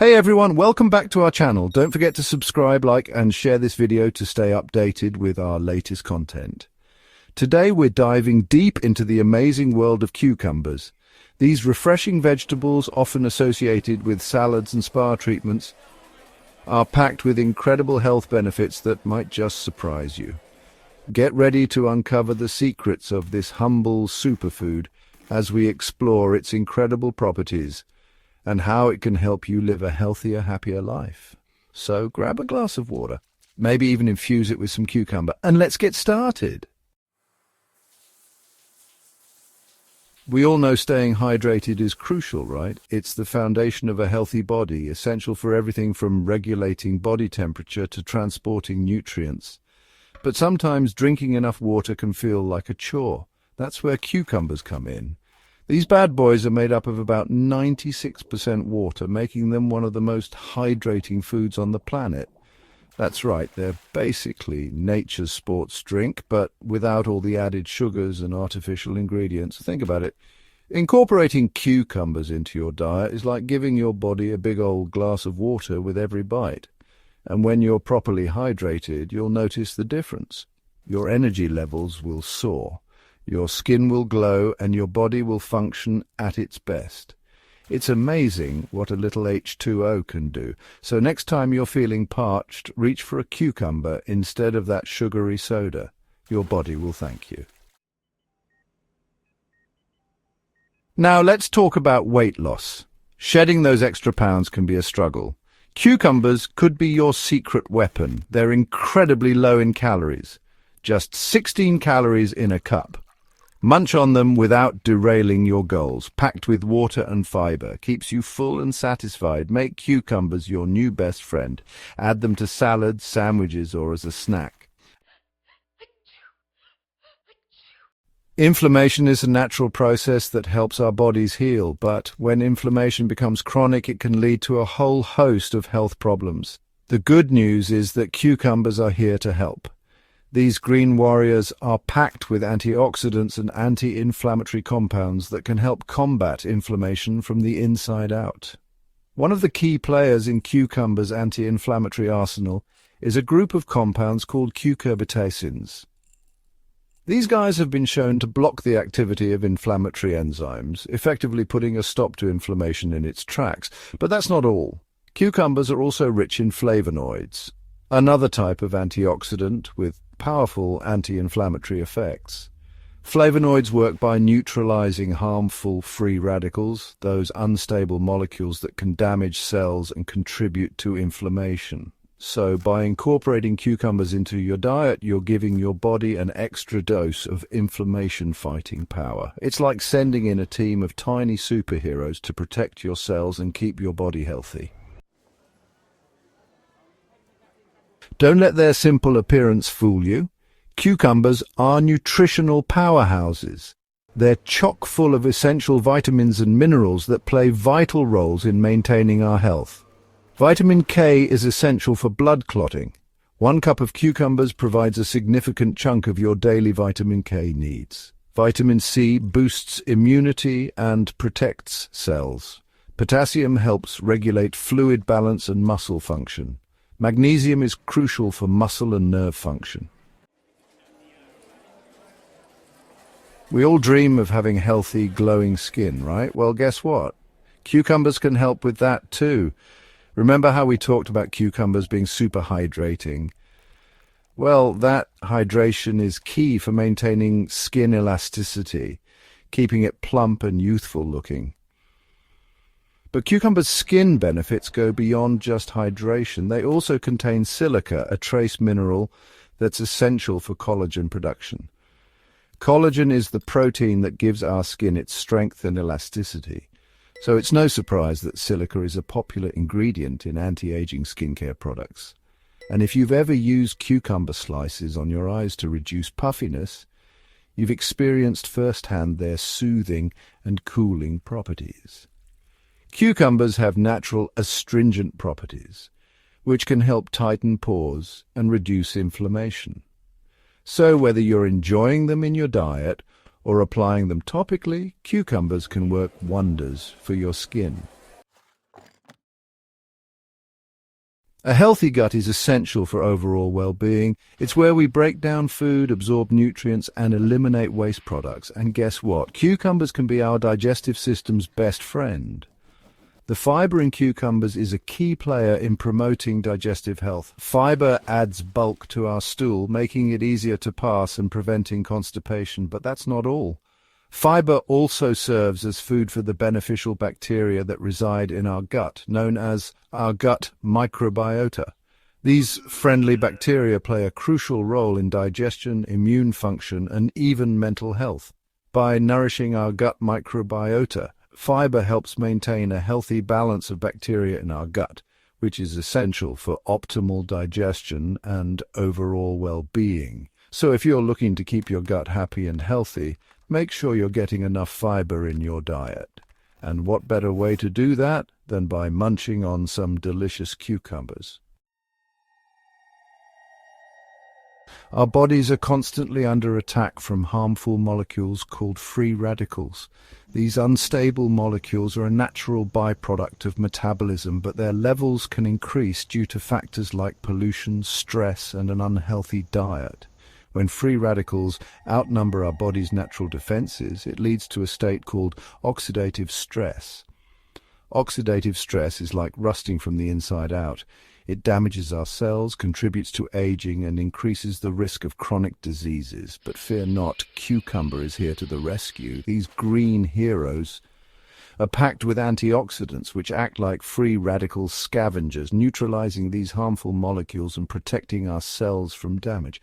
Hey everyone, welcome back to our channel. Don't forget to subscribe, like, and share this video to stay updated with our latest content. Today we're diving deep into the amazing world of cucumbers. These refreshing vegetables, often associated with salads and spa treatments, are packed with incredible health benefits that might just surprise you. Get ready to uncover the secrets of this humble superfood as we explore its incredible properties and how it can help you live a healthier, happier life. So grab a glass of water, maybe even infuse it with some cucumber, and let's get started. We all know staying hydrated is crucial, right? It's the foundation of a healthy body, essential for everything from regulating body temperature to transporting nutrients. But sometimes drinking enough water can feel like a chore. That's where cucumbers come in. These bad boys are made up of about 96% water, making them one of the most hydrating foods on the planet. That's right, they're basically nature's sports drink, but without all the added sugars and artificial ingredients. Think about it. Incorporating cucumbers into your diet is like giving your body a big old glass of water with every bite. And when you're properly hydrated, you'll notice the difference. Your energy levels will soar. Your skin will glow and your body will function at its best. It's amazing what a little H2O can do. So next time you're feeling parched, reach for a cucumber instead of that sugary soda. Your body will thank you. Now let's talk about weight loss. Shedding those extra pounds can be a struggle. Cucumbers could be your secret weapon. They're incredibly low in calories. Just 16 calories in a cup. Munch on them without derailing your goals. Packed with water and fiber. Keeps you full and satisfied. Make cucumbers your new best friend. Add them to salads, sandwiches, or as a snack. Inflammation is a natural process that helps our bodies heal, but when inflammation becomes chronic, it can lead to a whole host of health problems. The good news is that cucumbers are here to help. These green warriors are packed with antioxidants and anti-inflammatory compounds that can help combat inflammation from the inside out. One of the key players in cucumbers' anti-inflammatory arsenal is a group of compounds called cucurbitacins. These guys have been shown to block the activity of inflammatory enzymes, effectively putting a stop to inflammation in its tracks. But that's not all. Cucumbers are also rich in flavonoids, another type of antioxidant with powerful anti-inflammatory effects. Flavonoids work by neutralizing harmful free radicals, those unstable molecules that can damage cells and contribute to inflammation. So by incorporating cucumbers into your diet, you're giving your body an extra dose of inflammation-fighting power. It's like sending in a team of tiny superheroes to protect your cells and keep your body healthy. Don't let their simple appearance fool you. Cucumbers are nutritional powerhouses. They're chock full of essential vitamins and minerals that play vital roles in maintaining our health. Vitamin K is essential for blood clotting. 1 cup of cucumbers provides a significant chunk of your daily vitamin K needs. Vitamin C boosts immunity and protects cells. Potassium helps regulate fluid balance and muscle function. Magnesium is crucial for muscle and nerve function. We all dream of having healthy, glowing skin, right? Well, guess what? Cucumbers can help with that too. Remember how we talked about cucumbers being super hydrating? Well, that hydration is key for maintaining skin elasticity, keeping it plump and youthful looking. But cucumbers' skin benefits go beyond just hydration. They also contain silica, a trace mineral that's essential for collagen production. Collagen is the protein that gives our skin its strength and elasticity. So it's no surprise that silica is a popular ingredient in anti-aging skincare products. And if you've ever used cucumber slices on your eyes to reduce puffiness, you've experienced firsthand their soothing and cooling properties. Cucumbers have natural astringent properties, which can help tighten pores and reduce inflammation. So whether you're enjoying them in your diet or applying them topically, cucumbers can work wonders for your skin. A healthy gut is essential for overall well-being. It's where we break down food, absorb nutrients, and eliminate waste products. And guess what? Cucumbers can be our digestive system's best friend. The fiber in cucumbers is a key player in promoting digestive health. Fiber adds bulk to our stool, making it easier to pass and preventing constipation. But that's not all. Fiber also serves as food for the beneficial bacteria that reside in our gut, known as our gut microbiota. These friendly bacteria play a crucial role in digestion, immune function, and even mental health. By nourishing our gut microbiota, fiber helps maintain a healthy balance of bacteria in our gut, which is essential for optimal digestion and overall well-being. So if you're looking to keep your gut happy and healthy, make sure you're getting enough fiber in your diet. And what better way to do that than by munching on some delicious cucumbers? Our bodies are constantly under attack from harmful molecules called free radicals. These unstable molecules are a natural byproduct of metabolism, but their levels can increase due to factors like pollution, stress, and an unhealthy diet. When free radicals outnumber our body's natural defenses, it leads to a state called oxidative stress. Oxidative stress is like rusting from the inside out. It damages our cells, contributes to aging, and increases the risk of chronic diseases. But fear not, cucumber is here to the rescue. These green heroes are packed with antioxidants which act like free radical scavengers, neutralizing these harmful molecules and protecting our cells from damage.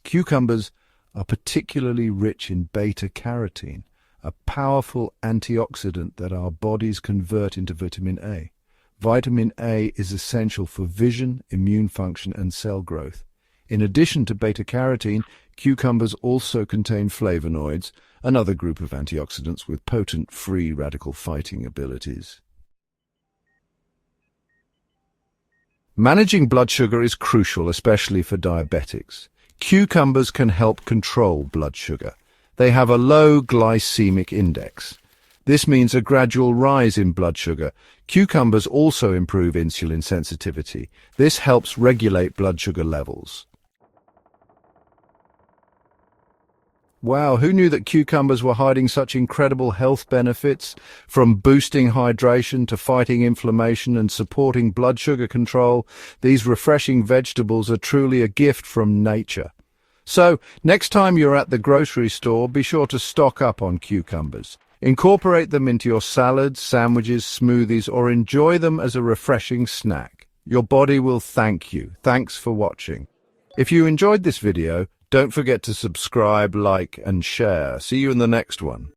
Cucumbers are particularly rich in beta-carotene, a powerful antioxidant that our bodies convert into vitamin A. Vitamin A is essential for vision, immune function, and cell growth. In addition to beta-carotene, cucumbers also contain flavonoids, another group of antioxidants with potent free radical fighting abilities. Managing blood sugar is crucial, especially for diabetics. Cucumbers can help control blood sugar. They have a low glycemic index. This means a gradual rise in blood sugar. Cucumbers also improve insulin sensitivity. This helps regulate blood sugar levels. Wow, who knew that cucumbers were hiding such incredible health benefits, from boosting hydration to fighting inflammation and supporting blood sugar control? These refreshing vegetables are truly a gift from nature. So, next time you're at the grocery store, be sure to stock up on cucumbers. Incorporate them into your salads, sandwiches, smoothies, or enjoy them as a refreshing snack. Your body will thank you. Thanks for watching. If you enjoyed this video, don't forget to subscribe, like, and share. See you in the next one.